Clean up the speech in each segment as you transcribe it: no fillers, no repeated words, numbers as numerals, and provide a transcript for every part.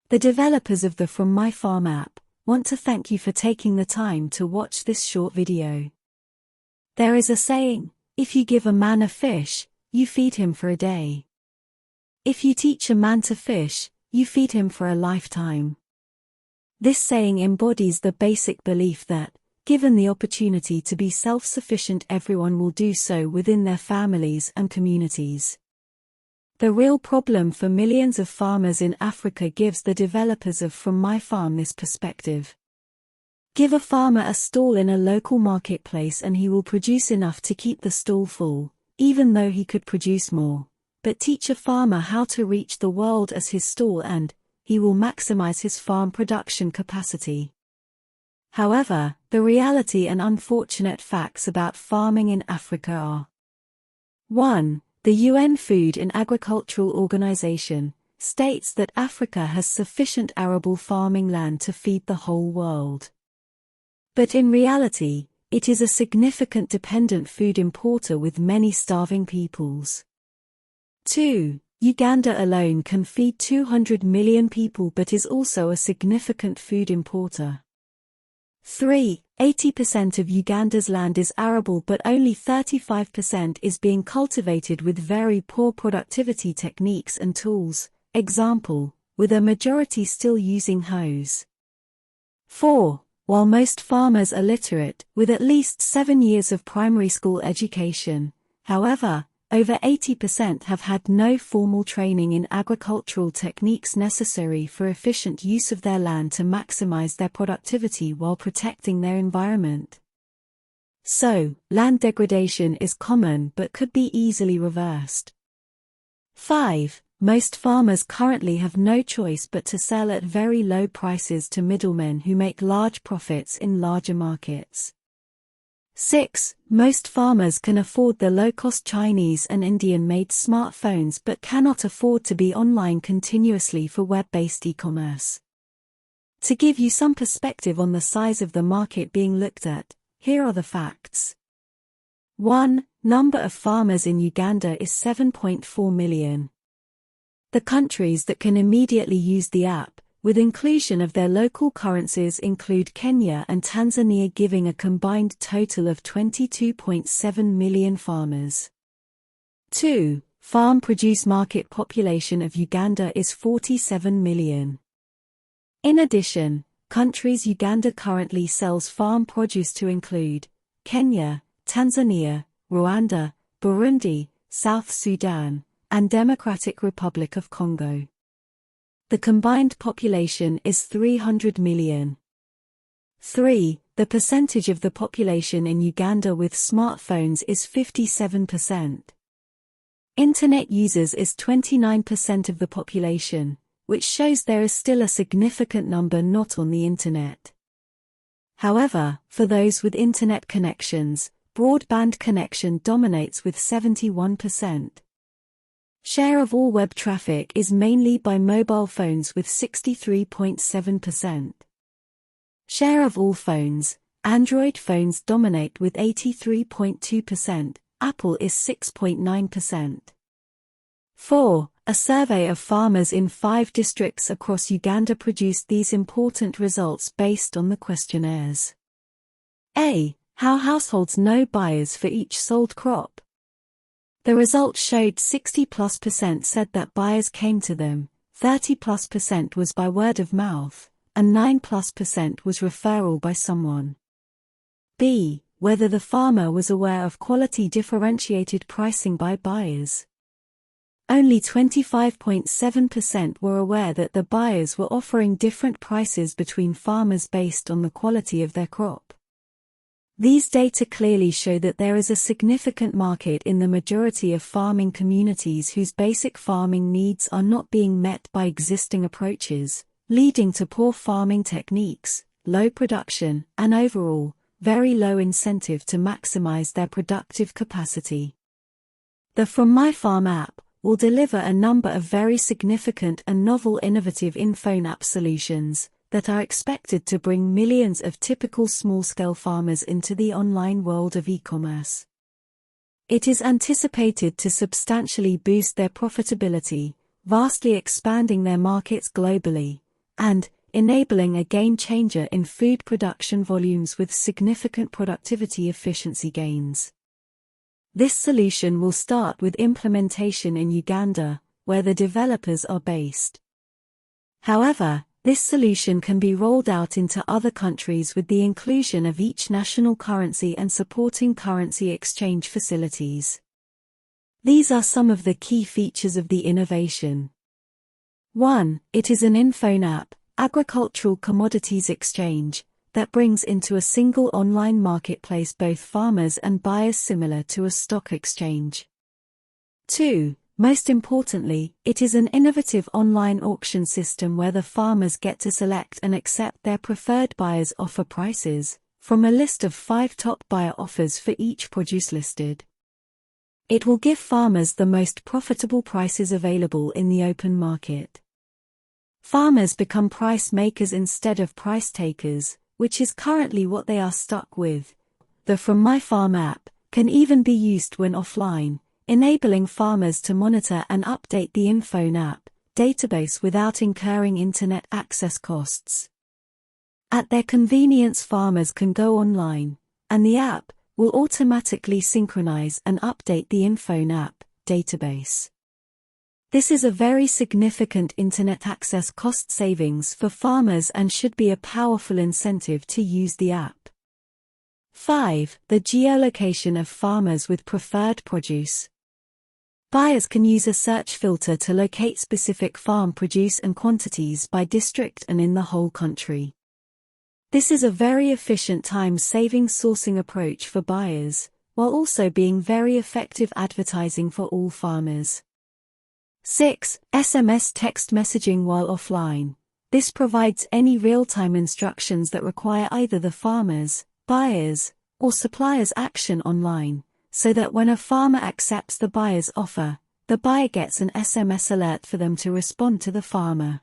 The developers of the Fromyfarm app want to thank you for taking the time to watch this short video. There is a saying, if you give a man a fish, you feed him for a day. If you teach a man to fish, you feed him for a lifetime. This saying embodies the basic belief that, given the opportunity to be self-sufficient, everyone will do so within their families and communities. The real problem for millions of farmers in Africa gives the developers of Fromyfarm this perspective. Give a farmer a stall in a local marketplace and he will produce enough to keep the stall full, even though he could produce more. But teach a farmer how to reach the world as his stall and he will maximize his farm production capacity. However, the reality and unfortunate facts about farming in Africa are: 1. The UN Food and Agricultural Organization states that Africa has sufficient arable farming land to feed the whole world. But in reality, it is a significant dependent food importer with many starving peoples. 2. Uganda alone can feed 200 million people but is also a significant food importer. 3. 80% of Uganda's land is arable but only 35% is being cultivated with very poor productivity techniques and tools, example, with a majority still using hoes. 4. While most farmers are literate, with at least 7 years of primary school education, however, over 80% have had no formal training in agricultural techniques necessary for efficient use of their land to maximize their productivity while protecting their environment. So, land degradation is common but could be easily reversed. 5. Most farmers currently have no choice but to sell at very low prices to middlemen who make large profits in larger markets. 6. Most farmers can afford the low-cost Chinese and Indian-made smartphones but cannot afford to be online continuously for web-based e-commerce. To give you some perspective on the size of the market being looked at, here are the facts. 1. Number of farmers in Uganda is 7.4 million. The countries that can immediately use the app, with inclusion of their local currencies, include Kenya and Tanzania, giving a combined total of 22.7 million farmers. 2. Farm produce market population of Uganda is 47 million. In addition, countries Uganda currently sells farm produce to include Kenya, Tanzania, Rwanda, Burundi, South Sudan, and Democratic Republic of Congo. The combined population is 300 million. 3. The percentage of the population in Uganda with smartphones is 57%. Internet users is 29% of the population, which shows there is still a significant number not on the internet. However, for those with internet connections, broadband connection dominates with 71%. Share of all web traffic is mainly by mobile phones with 63.7%. Share of all phones, Android phones dominate with 83.2%, Apple is 6.9%. 4. A survey of farmers in 5 districts across Uganda produced these important results based on the questionnaires. A. How households know buyers for each sold crop. The results showed 60+% said that buyers came to them, 30+% was by word of mouth, and 9+% was referral by someone. B. Whether the farmer was aware of quality differentiated pricing by buyers. Only 25.7% were aware that the buyers were offering different prices between farmers based on the quality of their crop. These data clearly show that there is a significant market in the majority of farming communities whose basic farming needs are not being met by existing approaches, leading to poor farming techniques, low production, and overall, very low incentive to maximize their productive capacity. The Fromyfarm app will deliver a number of very significant and novel innovative in-phone app solutions that are expected to bring millions of typical small-scale farmers into the online world of e-commerce. It is anticipated to substantially boost their profitability, vastly expanding their markets globally, and enabling a game-changer in food production volumes with significant productivity efficiency gains. This solution will start with implementation in Uganda, where the developers are based. However, this solution can be rolled out into other countries with the inclusion of each national currency and supporting currency exchange facilities. These are some of the key features of the innovation. 1. It is an info app, agricultural commodities exchange, that brings into a single online marketplace both farmers and buyers similar to a stock exchange. 2. Most importantly, it is an innovative online auction system where the farmers get to select and accept their preferred buyers' offer prices, from a list of 5 top buyer offers for each produce listed. It will give farmers the most profitable prices available in the open market. Farmers become price makers instead of price takers, which is currently what they are stuck with. The Fromyfarm app can even be used when offline, enabling farmers to monitor and update the info app database without incurring internet access costs. At their convenience, farmers can go online, and the app will automatically synchronize and update the info app database. This is a very significant internet access cost savings for farmers and should be a powerful incentive to use the app. 5. The geolocation of farmers with preferred produce. Buyers can use a search filter to locate specific farm produce and quantities by district and in the whole country. This is a very efficient time-saving sourcing approach for buyers, while also being very effective advertising for all farmers. 6. SMS text messaging while offline. This provides any real-time instructions that require either the farmers, buyers, or suppliers' action online, so that when a farmer accepts the buyer's offer, the buyer gets an SMS alert for them to respond to the farmer.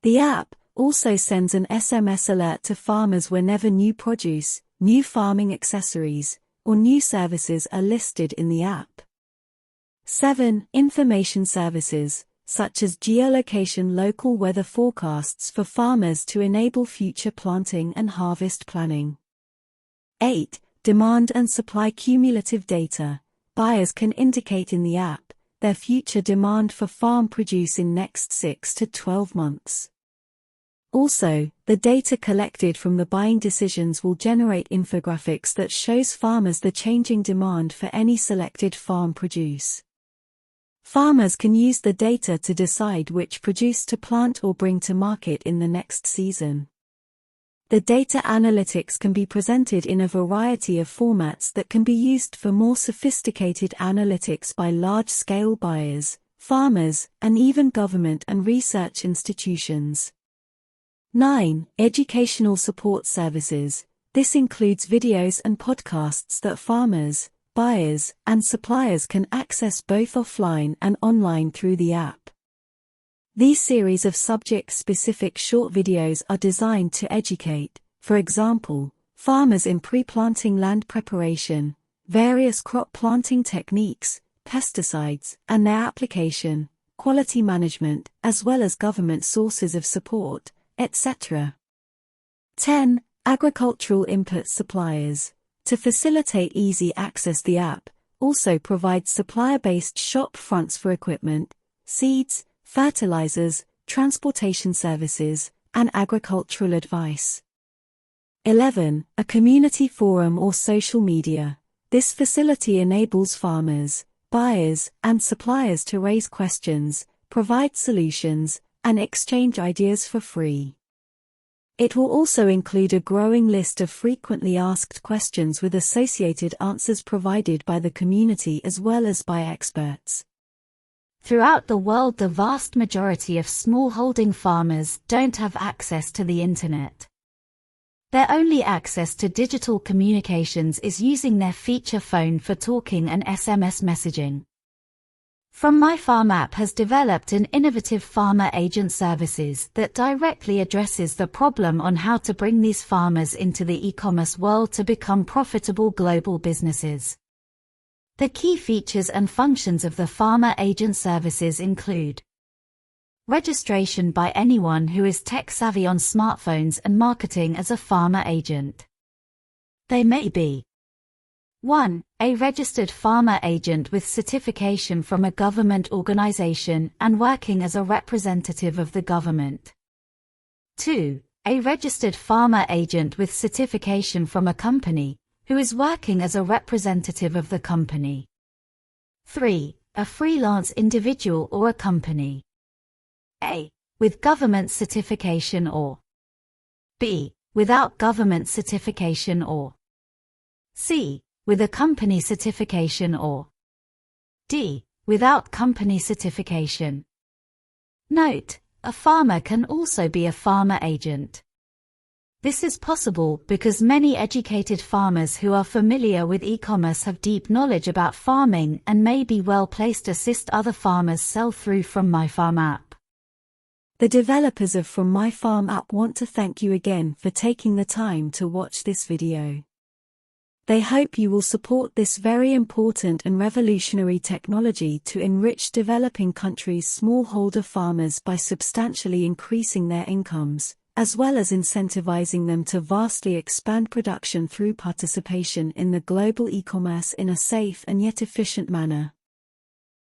The app also sends an SMS alert to farmers whenever new produce, new farming accessories, or new services are listed in the app. 7. Information services, such as geolocation, local weather forecasts for farmers to enable future planting and harvest planning. 8. Demand and supply cumulative data. Buyers can indicate in the app their future demand for farm produce in next 6 to 12 months. Also, the data collected from the buying decisions will generate infographics that shows farmers the changing demand for any selected farm produce. Farmers can use the data to decide which produce to plant or bring to market in the next season. The data analytics can be presented in a variety of formats that can be used for more sophisticated analytics by large-scale buyers, farmers, and even government and research institutions. 9. Educational support services. This includes videos and podcasts that farmers, buyers, and suppliers can access both offline and online through the app. These series of subject-specific short videos are designed to educate, for example, farmers in pre-planting land preparation, various crop planting techniques, pesticides and their application, quality management, as well as government sources of support, etc. 10. Agricultural input suppliers. To facilitate easy access, the app also provides supplier-based shop fronts for equipment, seeds, fertilizers, transportation services, and agricultural advice. 11. A community forum or social media. This facility enables farmers, buyers, and suppliers to raise questions, provide solutions, and exchange ideas for free. It will also include a growing list of frequently asked questions with associated answers provided by the community as well as by experts. Throughout the world, the vast majority of smallholding farmers don't have access to the internet. Their only access to digital communications is using their feature phone for talking and SMS messaging. Fromyfarm App has developed an innovative farmer agent services that directly addresses the problem on how to bring these farmers into the e-commerce world to become profitable global businesses. The key features and functions of the farmer agent services include Registration by anyone who is tech-savvy on smartphones and marketing as a farmer agent. They may be 1. A registered farmer agent with certification from a government organization and working as a representative of the government. 2. A registered farmer agent with certification from a company, who is working as a representative of the company. 3. A freelance individual or a company. A. With government certification or B. Without government certification or C. With a company certification or D. Without company certification. Note: a farmer can also be a farmer agent. This is possible because many educated farmers who are familiar with e-commerce have deep knowledge about farming and may be well placed to assist other farmers sell through Fromyfarm App. The developers of Fromyfarm App want to thank you again for taking the time to watch this video. They hope you will support this very important and revolutionary technology to enrich developing countries' smallholder farmers by substantially increasing their incomes, as well as incentivizing them to vastly expand production through participation in the global e-commerce in a safe and yet efficient manner.